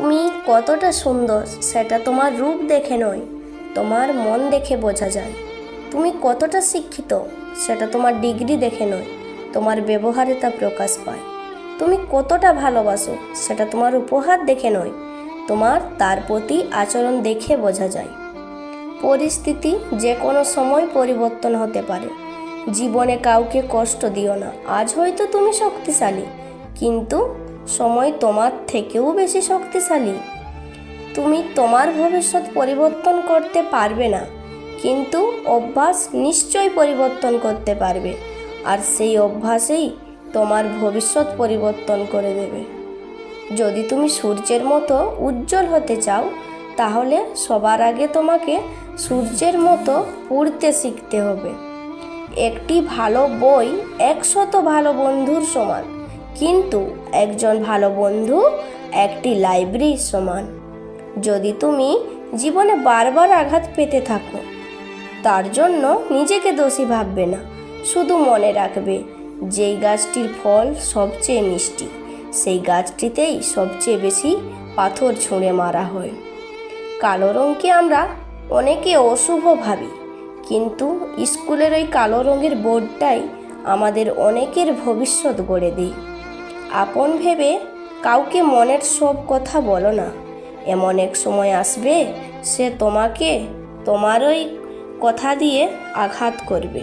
তুমি কতটা সুন্দর সেটা তোমার রূপ দেখে নয়, তোমার মন দেখে বোঝা যায়। তুমি কতটা শিক্ষিত সেটা তোমার ডিগ্রি দেখে নয়, তোমার ব্যবহারে তা প্রকাশ পায়। তুমি কতটা ভালোবাসো সেটা তোমার উপহার দেখে নয়, তোমার তার প্রতি আচরণ দেখে বোঝা যায়। পরিস্থিতি যে কোনো সময় পরিবর্তন হতে পারে। জীবনে কাউকে কষ্ট দিও না। আজ হয়তো তুমি শক্তিশালী, কিন্তু সময় তোমার থেকেও বেশি শক্তিশালী। তুমি তোমার ভবিষ্যৎ পরিবর্তন করতে পারবে না, কিন্তু অভ্যাস নিশ্চয়ই পরিবর্তন করতে পারবে, আর সেই অভ্যাসেই তোমার ভবিষ্যৎ পরিবর্তন করে দেবে। যদি তুমি সূর্যের মতো উজ্জ্বল হতে চাও, তাহলে সবার আগে তোমাকে সূর্যের মতো পড়তে শিখতে হবে। একটি ভালো বই 100 ভালো বন্ধুর সমান, কিন্তু একজন ভালো বন্ধু একটি লাইব্রেরির সমান। যদি তুমি জীবনে বারবার আঘাত পেতে থাকো, তার জন্য নিজেকে দোষী ভাববে না। শুধু মনে রাখবে, যেই গাছটির ফল সবচেয়ে মিষ্টি, সেই গাছটিতেই সবচেয়ে বেশি পাথর ছুঁড়ে মারা হয়। কালো রঙকে আমরা অনেকে অশুভ ভাবি, কিন্তু স্কুলের ওই কালো রঙের বোর্ডটাই আমাদের অনেকের ভবিষ্যৎ গড়ে দেয়। আপন ভেবে কাউকে মনের সব কথা বলো না। এমন এক সময় আসবে, সে তোমাকে তোমার ওই কথা দিয়ে আঘাত করবে।